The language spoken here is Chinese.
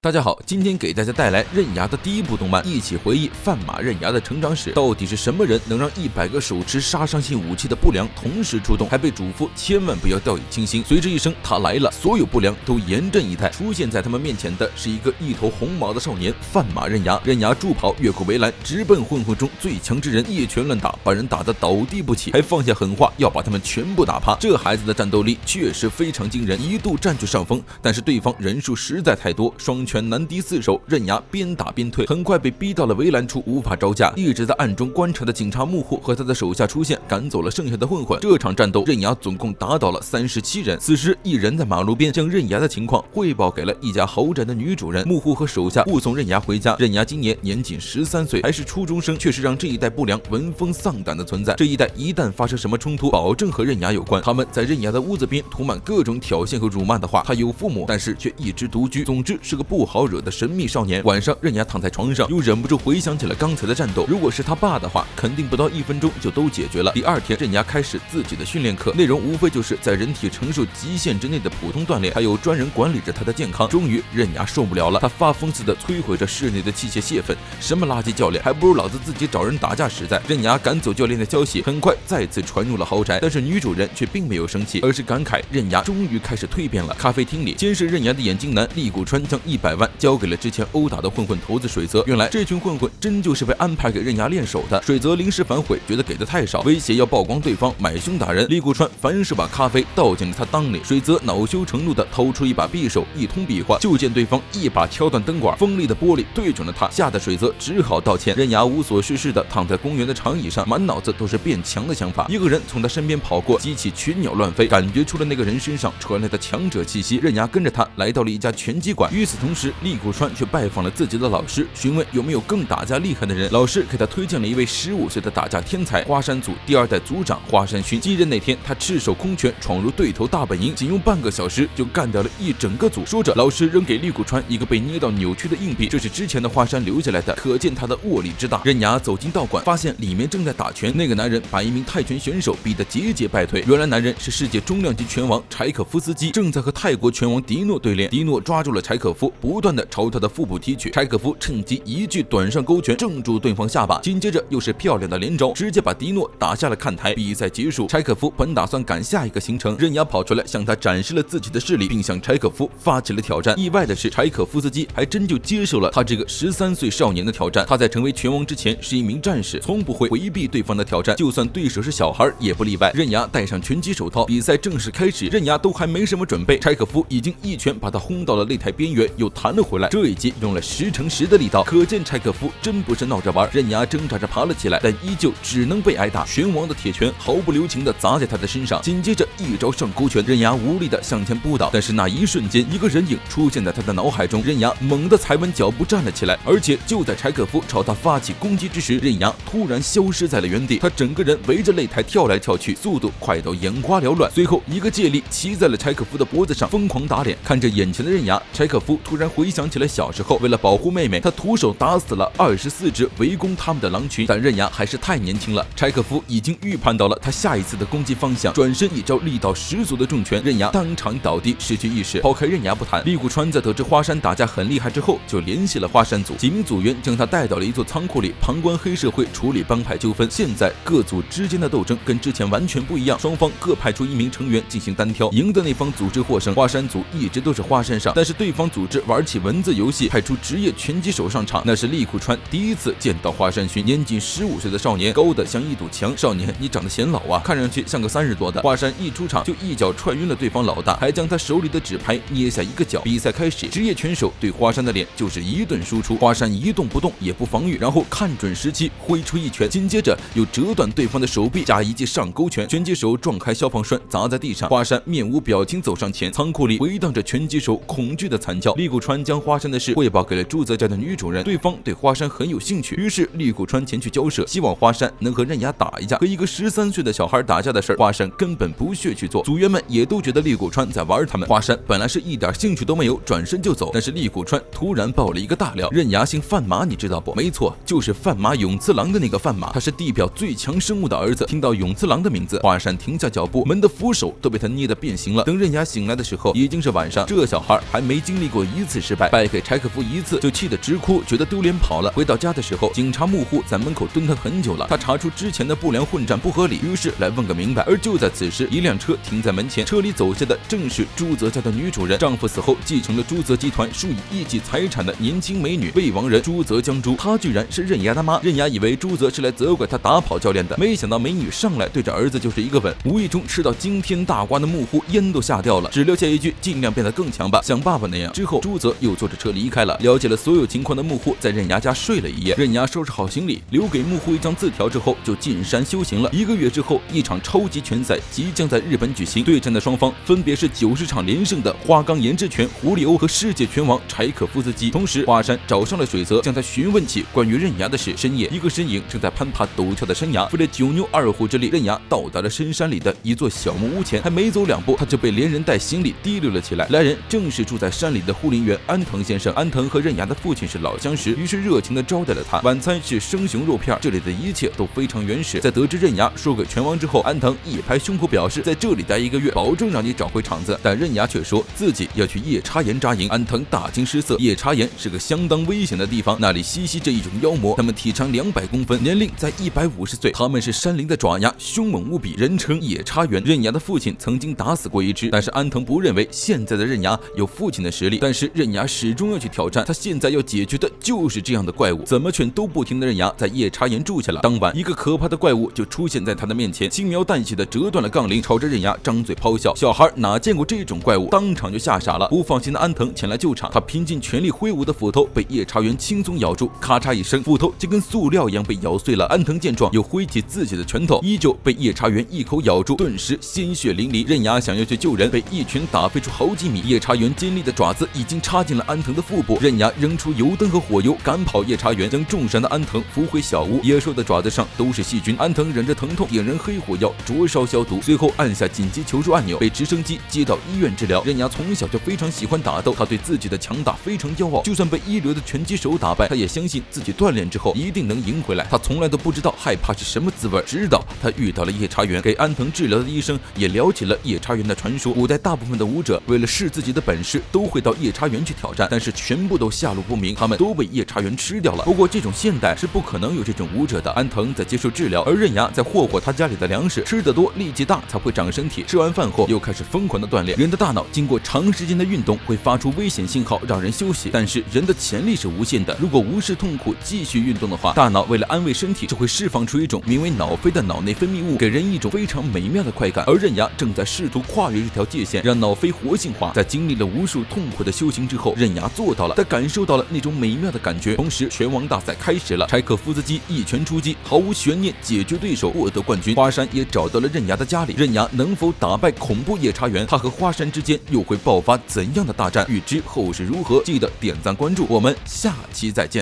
大家好，今天给大家带来刃牙的第一部动漫，一起回忆范马刃牙的成长史。到底是什么人能让100个手持杀伤性武器的不良同时出动，还被嘱咐千万不要掉以轻心？随之一声他来了，所有不良都严阵以待。出现在他们面前的是一个一头红毛的少年范马刃牙。刃牙助跑越过围栏，直奔混混中最强之人，一拳乱打，把人打得倒地不起，还放下狠话要把他们全部打趴。这孩子的战斗力确实非常惊人，一度占据上风，但是对方人数实在太多，双拳难敌4手，刃牙边打边退，很快被逼到了围栏处，无法招架。一直在暗中观察的警察木户和他的手下出现，赶走了剩下的混混。这场战斗，刃牙总共打倒了37人。此时，一人在马路边将刃牙的情况汇报给了一家豪宅的女主人。木户和手下护送刃牙回家。刃牙今年年仅13岁，还是初中生，却是让这一代不良闻风丧胆的存在。这一代一旦发生什么冲突，保证和刃牙有关。他们在刃牙的屋子边涂满各种挑衅和辱骂的话。他有父母，但是却一直独居。总之是个不好惹的神秘少年。晚上，刃牙躺在床上，又忍不住回想起了刚才的战斗。如果是他爸的话，肯定不到1分钟就都解决了。第二天，刃牙开始自己的训练课，内容无非就是在人体承受极限之内的普通锻炼，还有专人管理着他的健康。终于，刃牙受不了了，他发疯似的摧毁着室内的器械泄愤。什么垃圾教练，还不如老子自己找人打架实在。刃牙赶走教练的消息很快再次传入了豪宅，但是女主人却并没有生气，而是感慨刃牙终于开始蜕变了。咖啡厅里，监视刃牙的眼镜男利谷川将100万交给了之前殴打的混混头子水泽。原来这群混混真就是被安排给刃牙练手的。水泽临时反悔，觉得给的太少，威胁要曝光对方，买凶打人。利谷川反手把咖啡倒进了他裆里。水泽恼羞成怒的掏出一把匕首，一通比划，就见对方一把敲断灯管，锋利的玻璃对准了他，吓得水泽只好道歉。刃牙无所事事的躺在公园的长椅上，满脑子都是变强的想法。一个人从他身边跑过，激起群鸟乱飞，感觉出了那个人身上传来的强者气息。刃牙跟着他来到了一家拳击馆。与此同时，利谷川却拜访了自己的老师，询问有没有更打架厉害的人。老师给他推荐了一位15岁的打架天才，花山组第2代组长花山薰。继任那天，他赤手空拳闯入对头大本营，仅用半个小时就干掉了一整个组。说着，老师扔给利谷川一个被捏到扭曲的硬币，这是之前的花山留下来的，可见他的握力之大。刃牙走进道馆，发现里面正在打拳，那个男人把一名泰拳选手逼得节节败退。原来男人是世界重量级拳王柴可夫斯基，正在和泰国拳王迪诺对练。迪诺抓住了柴可夫，不断的朝他的腹部踢去。柴可夫趁机一记短上勾拳正住对方下巴，紧接着又是漂亮的连招，直接把迪诺打下了看台。比赛结束，柴可夫本打算赶下一个行程，刃牙跑出来向他展示了自己的实力，并向柴可夫发起了挑战。意外的是，柴可夫斯基还真就接受了他这个13岁少年的挑战。他在成为拳王之前是一名战士，从不会回避对方的挑战，就算对手是小孩也不例外。刃牙戴上拳击手套，比赛正式开始。刃牙都还没什么准备，柴可夫已经一拳把他轰到了擂台边缘，又弹了回来。这一击用了10×10的力道，可见柴可夫真不是闹着玩。刃牙挣扎着爬了起来，但依旧只能被挨打。拳王的铁拳毫不留情地砸在他的身上，紧接着一招上勾拳，刃牙无力地向前扑倒。但是那一瞬间，一个人影出现在他的脑海中，刃牙猛地踩稳脚步站了起来，而且就在柴可夫朝他发起攻击之时，刃牙突然消失在了原地。他整个人围着擂台跳来跳去，速度快到眼花缭乱。随后一个借力骑在了柴可夫的脖子上，疯狂打脸。看着眼前的刃牙，柴可夫突然回想起了小时候，为了保护妹妹，他徒手打死了24只围攻他们的狼群。但刃牙还是太年轻了，柴可夫已经预判到了他下一次的攻击方向，转身一招力道十足的重拳，刃牙当场倒地失去意识。抛开刃牙不谈，利谷川在得知花山打架很厉害之后，就联系了花山组，几名组员将他带到了一座仓库里，旁观黑社会处理帮派纠纷。现在各组之间的斗争跟之前完全不一样，双方各派出1名成员进行单挑，赢的那方组织获胜。花山组一直都是花山上，但是对方组织玩起文字游戏，派出职业拳击手上场。那是利谷川第一次见到花山薰，年仅15岁的少年，高的像一堵墙。少年，你长得显老啊，看上去像个30多的。花山一出场就一脚踹晕了对方老大，还将他手里的纸牌捏下一个角。比赛开始，职业拳手对花山的脸就是一顿输出。花山一动不动也不防御，然后看准时机挥出一拳，紧接着又折断对方的手臂，加一记上勾拳，拳击手撞开消防栓砸在地上。花山面无表情走上前，仓库里回荡着拳击手恐惧的惨叫。利谷川将花山的事汇报给了住在家的女主人，对方对花山很有兴趣，于是利谷川前去交涉，希望花山能和刃牙打一架。和一个13岁的小孩打架的事儿，花山根本不屑去做。组员们也都觉得利谷川在玩他们。花山本来是一点兴趣都没有，转身就走。但是利谷川突然爆了一个大料，刃牙姓范马，你知道不？没错，就是范马永次郎的那个范马，他是地表最强生物的儿子。听到永次郎的名字，花山停下脚步，门的扶手都被他捏得变形了。等刃牙醒来的时候，已经是晚上。这小孩还没经历过一次失败，败给柴可夫1次就气得直哭，觉得丢脸跑了。回到家的时候，警察木户在门口蹲他很久了，他查出之前的不良混战不合理，于是来问个明白。而就在此时，一辆车停在门前，车里走下的正是朱泽家的女主人。丈夫死后继承了朱泽集团数以亿计财产的年轻美女未亡人朱泽江珠，她居然是刃牙的妈。刃牙以为朱泽是来责怪他打跑教练的，没想到美女上来对着儿子就是一个吻，无意中吃到惊天大瓜的木户烟都吓掉了，只留下一句尽量变得更强吧，像爸爸那样。之后朱泽又坐着车离开了。了解了所有情况的木户在刃牙家睡了一夜，刃牙收拾好行李，留给木户一张字条之后就进山修行了。1个月之后，一场超级拳赛即将在日本举行，对战的双方分别是90场连胜的花冈岩之拳狐狸欧和世界拳王柴可夫斯基。同时华山找上了水泽，向他询问起关于刃牙的事。深夜，一个身影正在攀爬陡峭的山崖，费了9牛2虎之力，刃牙到达了深山里的一座小木屋前，还没走2步，他就被连人带行李提溜了起来。来人正是住在山里的护林员安藤先生。安藤和刃牙的父亲是老相识，于是热情地招待了他。晚餐是生熊肉片，这里的一切都非常原始。在得知刃牙说给拳王之后，安藤一拍胸口表示在这里待1个月，保证让你找回场子。但刃牙却说自己要去夜叉岩扎营。安藤大惊失色，夜叉岩是个相当危险的地方，那里栖息着一种妖魔，他们体长200公分，年龄在150岁，他们是山林的爪牙，凶猛无比，人称夜叉猿。刃牙的父亲曾经打死过一只，但是安藤不认为现在的刃牙有父亲的实力，但是刃牙始终要去挑战，他现在要解决的就是这样的怪物。怎么劝都不听的刃牙在夜叉岩住下了。当晚，一个可怕的怪物就出现在他的面前，轻描淡写的折断了杠铃，朝着刃牙张嘴咆哮。小孩哪见过这种怪物，当场就吓傻了。不放心的安藤前来救场，他拼尽全力挥舞的斧头被夜叉猿轻松咬住，咔嚓一声，斧头就跟塑料一样被咬碎了。安藤见状又挥起自己的拳头，依旧被夜叉猿一口咬住，顿时鲜血淋漓。刃牙想要去救人，被一拳打飞出好几米。夜叉猿尖利的爪子已经插进了安藤的腹部，刃牙扔出油灯和火油赶跑夜叉猿，将重伤的安藤扶回小屋。野兽的爪子上都是细菌，安藤忍着疼痛点燃黑火药灼烧消毒，随后按下紧急求助按钮，被直升机接到医院治疗。刃牙从小就非常喜欢打斗，他对自己的强大非常骄傲，就算被一流的拳击手打败，他也相信自己锻炼之后一定能赢回来。他从来都不知道害怕是什么滋味，直到他遇到了夜叉猿。给安藤治疗的医生也了解了夜叉猿的传说，古代大部分的武者为了试自己的本事都会到夜叉猿去挑战，但是全部都下落不明，他们都被夜叉猿吃掉了。不过这种现代是不可能有这种武者的。安藤在接受治疗，而刃牙在霍霍他家里的粮食，吃得多力气大才会长身体。吃完饭后又开始疯狂的锻炼。人的大脑经过长时间的运动会发出危险信号让人休息，但是人的潜力是无限的，如果无视痛苦继续运动的话，大脑为了安慰身体就会释放出一种名为脑啡的脑内分泌物，给人一种非常美妙的快感。而刃牙正在试图跨越这条界限，让脑啡活性化。在经历了无数痛苦的修行之后，刃牙做到了，他感受到了那种美妙的感觉。同时拳王大赛开始了，柴可夫斯基一拳出击，毫无悬念解决对手，获得冠军。花山也找到了刃牙的家里，刃牙能否打败恐怖夜叉猿，他和花山之间又会爆发怎样的大战？欲知后事如何，记得点赞关注，我们下期再见。